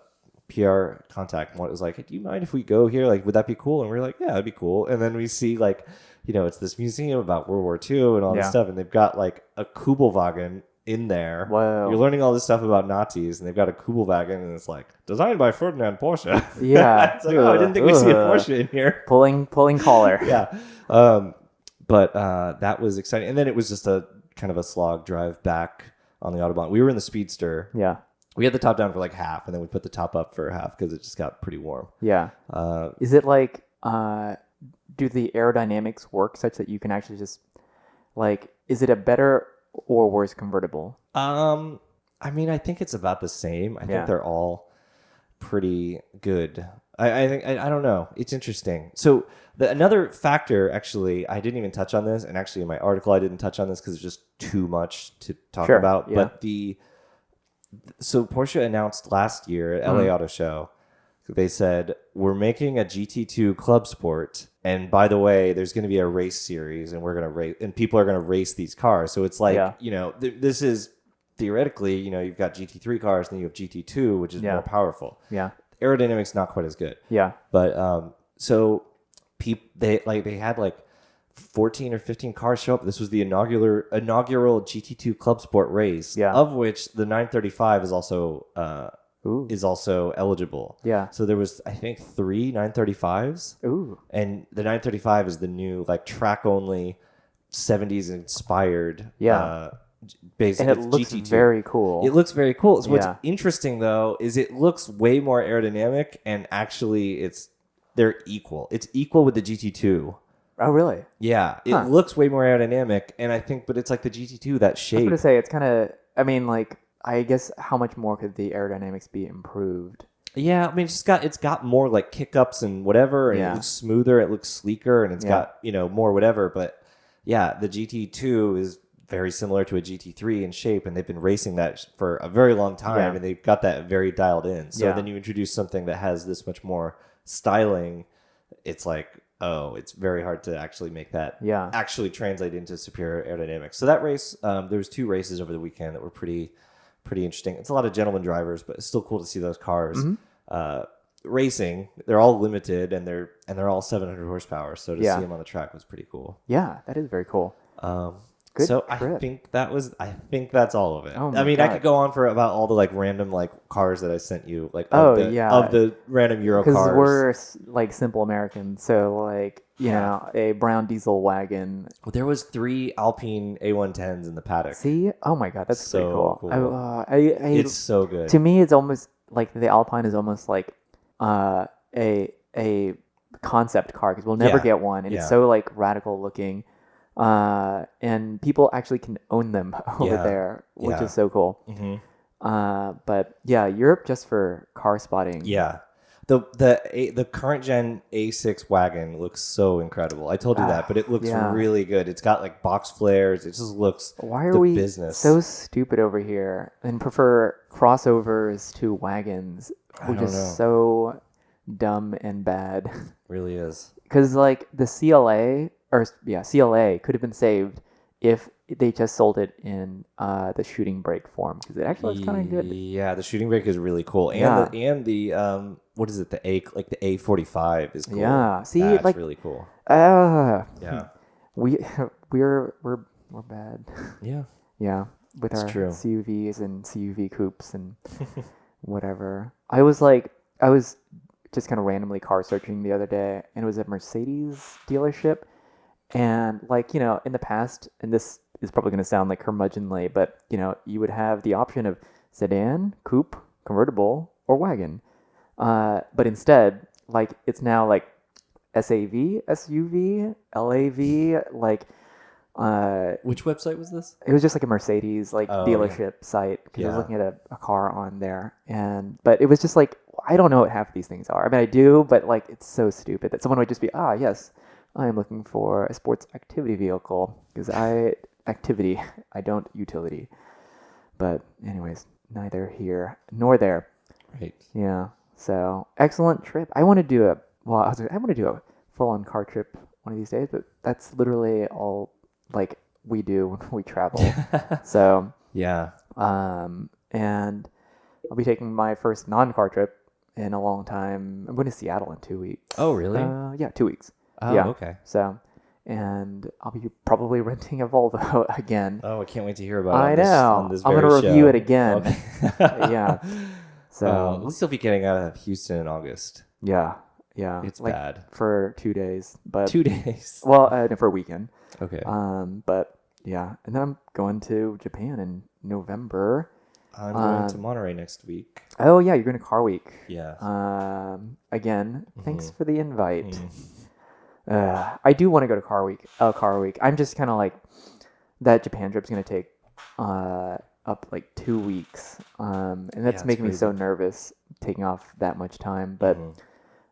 PR contact was like, hey, do you mind if we go here? Like, would that be cool? And we are like, yeah, it'd be cool. And then we see like, it's this museum about World War II and all this Yeah. stuff. And they've got like a Kubelwagen in there. Whoa. You're learning all this stuff about Nazis, and they've got a Kubelwagen, and it's like designed by Ferdinand Porsche. Yeah. It's like, oh, I didn't think we'd see a Ugh. Porsche in here. Pulling collar. Yeah. But that was exciting. And then it was just a kind of a slog drive back on the Autobahn. We were in the Speedster. Yeah. We had the top down for like half, and then we put the top up for half because it just got pretty warm. Yeah. Is it like, do the aerodynamics work such that you can actually just, like, is it a better or worse convertible? I mean, I think it's about the same. I Yeah. think they're all pretty good. I think I don't know. It's interesting. So another factor, actually, I didn't even touch on this, and actually in my article I didn't touch on this because it's just too much to talk Sure, about. yeah. But so Porsche announced last year at LA Auto Show, they said, we're making a GT2 Club Sport, and by the way, there's going to be a race series, and we're going to race, and people are going to race these cars. So it's like, Yeah. this is theoretically, you've got GT3 cars, and then you have GT2, which is Yeah. more powerful. Yeah. Aerodynamics not quite as good, Yeah. but so they had like 14 or 15 cars show up. This was the inaugural GT2 Club Sport race, Yeah. of which the 935 is also Ooh. eligible. Yeah. So there was, I think, 3 935s, Ooh. and the 935 is the new like track only 70s inspired. Yeah. Basically, And it looks GT2. very cool. It looks very cool. So what's Yeah. interesting though is it looks way more aerodynamic, and actually they're equal. It's equal with the GT2. Oh, really? Yeah, it Huh. looks way more aerodynamic, and I think, but it's like the GT2, that I was shape. going to say, it's kind of, I mean, like, I guess how much more could the aerodynamics be improved? Yeah, I mean, it's got more like kick ups and whatever, and Yeah. it looks smoother, it looks sleeker, and it's Yeah. got more whatever. But yeah, the GT2 is very similar to a GT3 in shape, and they've been racing that for a very long time, Yeah. and they've got that very dialed in. So Yeah. then you introduce something that has this much more styling, it's like, oh, it's very hard to actually make that Yeah. actually translate into superior aerodynamics. So that race, there was 2 races over the weekend that were pretty interesting. It's a lot of gentleman drivers, but it's still cool to see those cars racing. They're all limited, and they're all 700 horsepower. So to Yeah. see them on the track was pretty cool. Yeah, that is very cool. Good so trip. I think that's all of it. Oh my I mean, I God. could go on for about all the like random like cars that I sent you, like Oh, of the, yeah. of the random Euro Because cars. we're like simple Americans, so like you know, a brown diesel wagon. Well, there was 3 Alpine A110s in the paddock. See, oh my God, that's pretty So cool. cool. It's so good. to me, it's almost like the Alpine is almost like a concept car because we'll never Yeah. get one, and Yeah. it's so like radical looking, and people actually can own them over Yeah. there, which Yeah. is so cool. hmm But yeah, Europe just for car spotting. Yeah. The current gen A6 wagon looks so incredible. I told you that, but it looks Yeah. really good. It's got like box flares. It just looks Why are the we business. so stupid over here and prefer crossovers to wagons, which don't is know. so dumb and bad? really is. Because like the CLA could have been saved if they just sold it in the shooting brake form because it actually looks kind of good. Yeah, the shooting brake is really cool. And Yeah. the what is it? The A45 is cool. Yeah, see, that's like- really cool. Yeah, Yeah. we're bad. Yeah. Yeah, with It's our true. CUVs and CUV coupes and whatever. I was just kind of randomly car searching the other day, and it was a Mercedes dealership. And like, you know, in the past, and this is probably going to sound like curmudgeonly, but you know, you would have the option of sedan, coupe, convertible, or wagon. But instead, like it's now like SAV, SUV, LAV, like Which website was this? it was just like a Mercedes like Oh, dealership site because I was Yeah. looking at a car on there, but it was just like I don't know what half of these things are. I mean, I do, but like it's so stupid that someone would just be yes, I am looking for a sports activity vehicle because I don't utility. But anyways, neither here nor there. Right. Yeah. So excellent trip. I want to do a full on car trip one of these days, but that's literally all like we do when we travel. So Yeah. and I'll be taking my first non-car trip in a long time. I'm going to Seattle in 2 weeks. Oh, really? Yeah, 2 weeks. Oh, yeah. okay. So, and I'll be probably renting a Volvo again. Oh, I can't wait to hear about it. I on this- know. on this I'm gonna very review show. it again. Okay. Yeah. So, At least you'll be getting out of Houston in August. yeah. It's like bad. for 2 days, but 2 days. well, no, for a weekend. Okay. But yeah, and then I'm going to Japan in November. I'm going to Monterey next week. Oh yeah, you're going to Car Week. Yeah. Again, thanks Mm-hmm. for the invite. I do want to go to Car Week. I'm just kind of like that Japan trip's going to take up like 2 weeks, and that's it's making me so crazy. nervous taking off that much time. But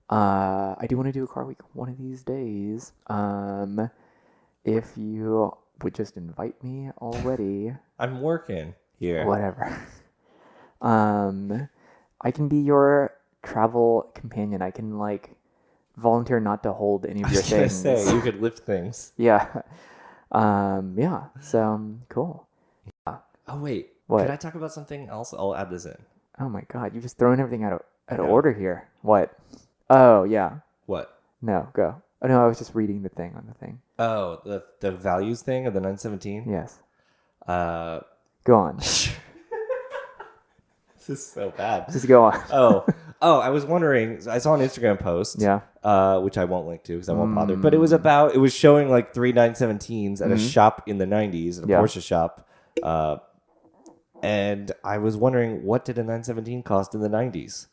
I do want to do a Car Week one of these days. If you would just invite me already. I'm working here. Whatever. I can be your travel companion. I can like volunteer not to hold any of I your was gonna things. say you could lift things. Yeah. Yeah. So cool. Oh wait, What? Can I talk about something else? I'll add this in. Oh my God, you've just thrown everything out of know. order here. What? Oh yeah. What? No, go. Oh no, I was just reading the thing on the thing. Oh, the values thing of the 917. Yes. Uh, Go on. this is so bad. Just go on. Oh, I was wondering. I saw an Instagram post. Yeah. Which I won't link to because I won't bother. But it was showing like 3 917s at a shop in the 90s, at a Yeah. Porsche shop. And I was wondering, what did a 917 cost in the 90s?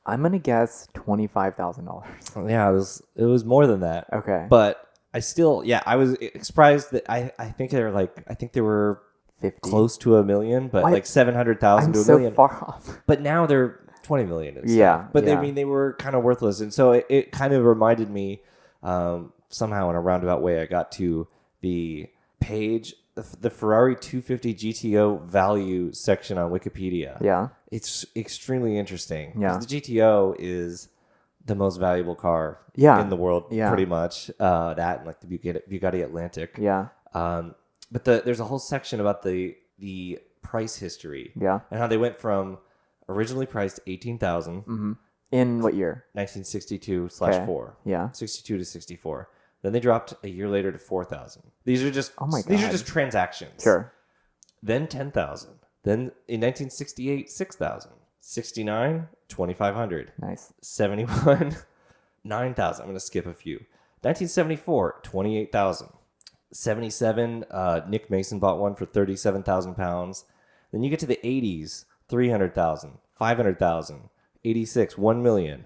I'm gonna guess $25,000. Yeah, it was more than that. Okay. But I still, I was surprised that I think they were 50. close to $1 million, but What? like 700,000 I'm to $1 so million. far off. But now they're 20 million. And stuff. Yeah, But yeah. I mean, they were kind of worthless. And so it kind of reminded me somehow in a roundabout way, I got to the page, the Ferrari 250 GTO value section on Wikipedia. Yeah. It's extremely interesting. 'Cause Yeah. The GTO is the most valuable car Yeah. in the world, Yeah. pretty much. That and like the Bugatti Atlantic. Yeah. But there's a whole section about the price history. Yeah. And how they went from originally priced 18,000, In what year? 1962/4. Yeah. 62 to 64. Then they dropped a year later to 4,000. These are just these are just transactions. Sure. Then 10,000. Then in 1968, 6,000. 69, 2,500. Nice. 71, 9,000. I'm going to skip a few. 1974, 28,000. 77, Nick Mason bought one for 37,000 pounds. Then you get to the 80s, 300,000, 500,000. 86, 1 million.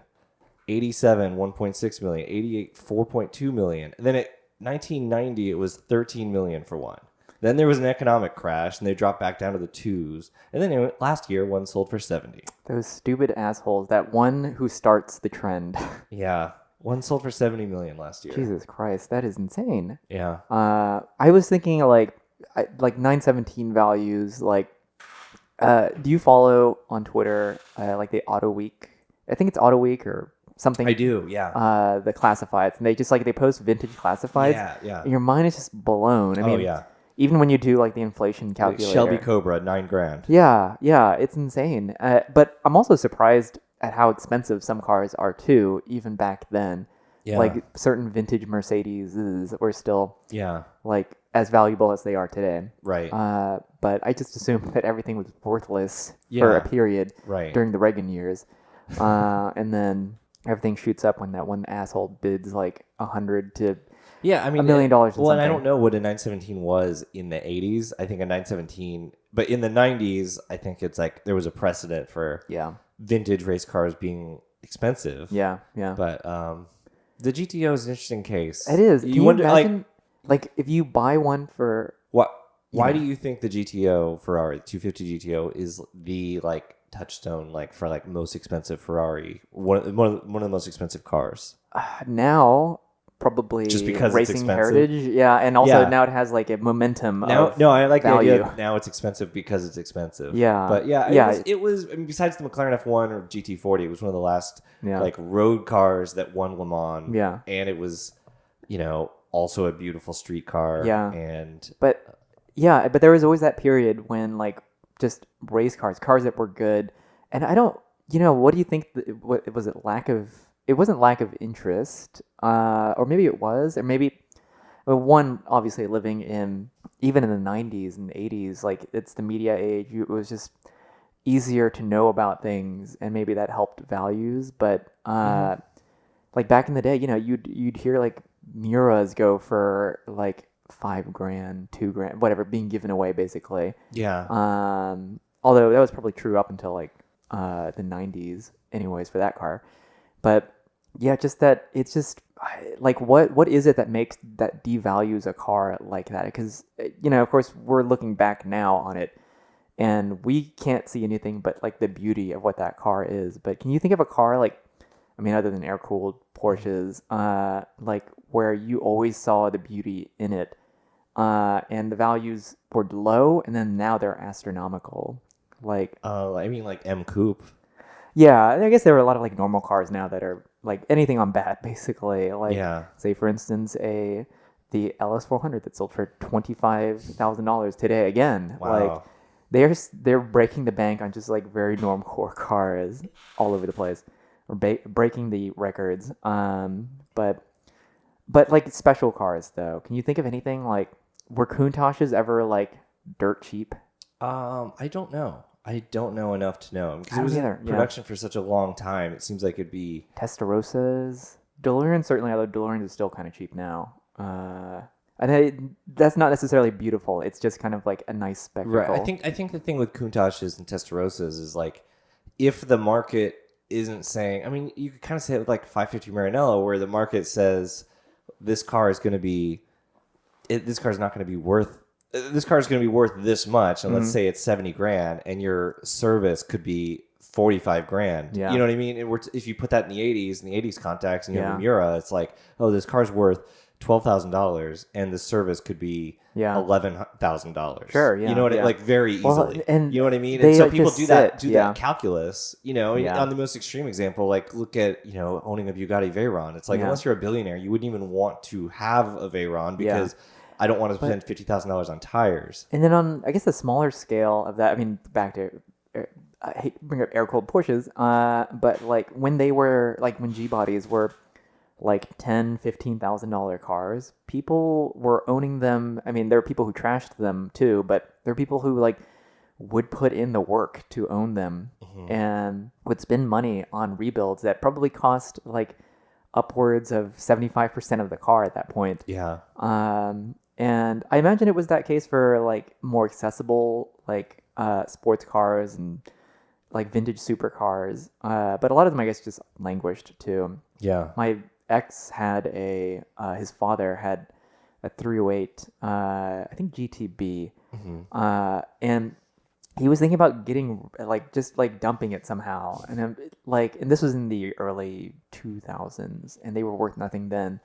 87, 1.6 million. 88, 4.2 million. And then at 1990, it was 13 million for one. Then there was an economic crash, and they dropped back down to the twos. And then last year, one sold for 70. Those stupid assholes. That one who starts the trend. Yeah, one sold for 70 million last year. Jesus Christ, that is insane. Yeah. I was thinking like 917 values. Like, do you follow on Twitter like the Auto Week? I think it's Auto Week or something. I do, yeah. The classifieds, and they just like they post vintage classifieds. Yeah, yeah. And your mind is just blown. I mean, yeah. Even when you do like the inflation Like calculator. Shelby Cobra, $9,000. Yeah, it's insane. But I'm also surprised at how expensive some cars are too, even back then. Yeah. Like certain vintage Mercedes were still Yeah. like as valuable as they are today. Right. But I just assumed that everything was worthless for Yeah. a period Right. during the Reagan years. And then everything shoots up when that one asshole bids like 100 to Yeah, I mean, $1 million. Well, and I something. don't know what a 917 was in the 80s. I think a 917, but in the 90s, I think it's like there was a precedent for Yeah. vintage race cars being expensive. Yeah. But the GTO is an interesting case. It is. You Can wonder, imagine, like if you buy one for why do you think the GTO Ferrari 250 GTO is the like touchstone like for like most expensive Ferrari, one of the most expensive cars? now probably Just because it's racing expensive? heritage, yeah, and also Yeah. now it has like a momentum. Now, of no, I like value. the idea that now it's expensive because it's expensive. Yeah. But yeah, Yeah. it was I mean, besides the McLaren F1 or GT40, it was one of the last Yeah. like road cars that won Le Mans. Yeah. And it was, also a beautiful street car. Yeah. And But yeah, but there was always that period when like just race cars that were good, and I don't, what do you think? What was it? It wasn't lack of interest, or maybe it was, or maybe one obviously living in even in the 90s and 80s, like it's the media age. It was just easier to know about things, and maybe that helped values. But like back in the day, you'd hear like Muras go for like $5,000, $2,000, whatever, being given away basically. yeah. Although that was probably true up until like the 90s, anyways, for that car. But yeah, just that it's just like what is it that devalues a car like that? Because of course we're looking back now on it, and we can't see anything but like the beauty of what that car is. But can you think of a car like, I mean, other than air-cooled Porsches, like where you always saw the beauty in it, and the values were low, and then now they're astronomical? Like, I mean like M Coupe. yeah, I guess there are a lot of like normal cars now that are like anything on bat, basically. Like, Yeah. say for instance, the LS400 that sold for $25,000 today again. Wow. Like, they're breaking the bank on just like very norm core cars all over the place, or breaking the records. But like special cars though, can you think of anything like, were Countach's ever like dirt cheap? I don't know. I don't know enough to know because I it was don't in either, yeah. production for such a long time. It seems like it'd be Testarossas, DeLorean certainly, although DeLorean is still kind of cheap now. And that's not necessarily beautiful. It's just kind of like a nice spectacle. right. I think the thing with Countach's and Testarossas is like if the market isn't saying. I mean, you could kind of say it with like 550 Maranello, where the market says this car is going to be, this car is not going to be worth. This car is going to be worth this much, and let's say it's $70,000, and your service could be $45,000. Yeah. You know what I mean? If you put that in the 80s contacts, and you have Yeah. a Mura, it's like, oh, this car's worth $12,000, and the service could be Yeah. $11,000. Sure, yeah, You know what? yeah. Like very easily. Well, and you know what I mean? they, And so like, people just do that. sit, Do yeah. that calculus. You know, Yeah. on the most extreme example, like look at owning a Bugatti Veyron. It's like Yeah. unless you're a billionaire, you wouldn't even want to have a Veyron because I don't want to spend $50,000 on tires. And then on, I guess, the smaller scale of that, I mean, back to, I hate to bring up air-cooled Porsches, but like when they were, like when G-bodies were like $10,000-$15,000 cars, people were owning them. I mean, there are people who trashed them too, but there are people who like would put in the work to own them and would spend money on rebuilds that probably cost like upwards of 75% of the car at that point. Yeah. And I imagine it was that case for like more accessible like sports cars and like vintage supercars. But a lot of them, I guess, just languished too. Yeah. My ex had his father had a 308, I think GTB, and he was thinking about getting like just like dumping it somehow, and then, and this was in the early 2000s, and they were worth nothing then.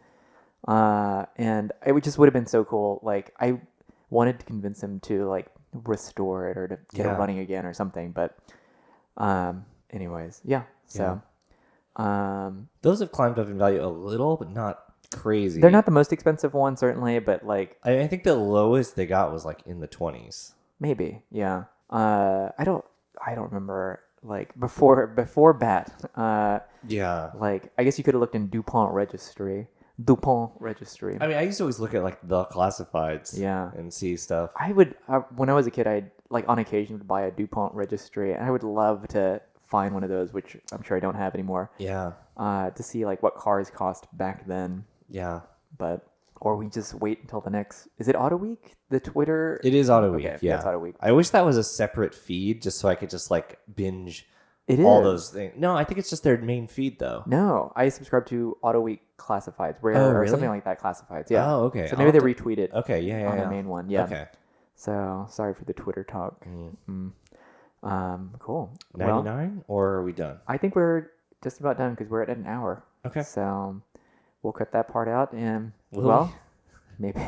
And it just would have been so cool. Like I wanted to convince him to like restore it or to get it running again or something, but anyways, yeah. So. Those have climbed up in value a little, but not crazy. They're not the most expensive one, certainly, but like I think the lowest they got was like in the 20s. maybe, yeah. I don't remember like before BAT. Yeah. Like I guess you could have looked in DuPont registry. I mean, I used to always look at like the classifieds. Yeah. And see stuff. I would when I was a kid, I'd like on occasion would buy a DuPont registry, and I would love to find one of those, which I'm sure I don't have anymore. Yeah. To see like what cars cost back then. Yeah. But or we just wait until the next. Is it Auto Week? The Twitter. It is Auto Week. Okay, Yeah. it's Auto Week. I wish that was a separate feed, just so I could just like binge It all is. those things. No, I think it's just their main feed though. No, I subscribe to Auto Week Classifieds, where Oh, or really? something like that. Classifieds, yeah. Oh, okay. So I'll maybe they have retweet it Okay. Yeah. on Yeah. the main one. Yeah. Okay. So sorry for the Twitter talk. Cool. 99, or are we done? I think we're just about done because we're at an hour. Okay. So we'll cut that part out, and Will maybe.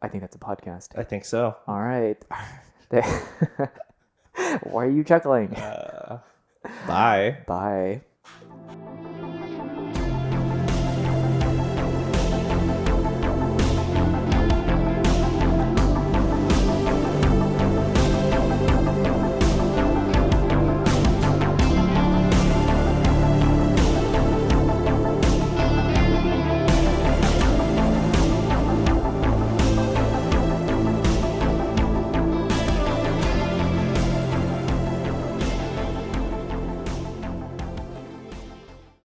I think that's a podcast. I think so. All right. Why are you chuckling? Bye. Bye.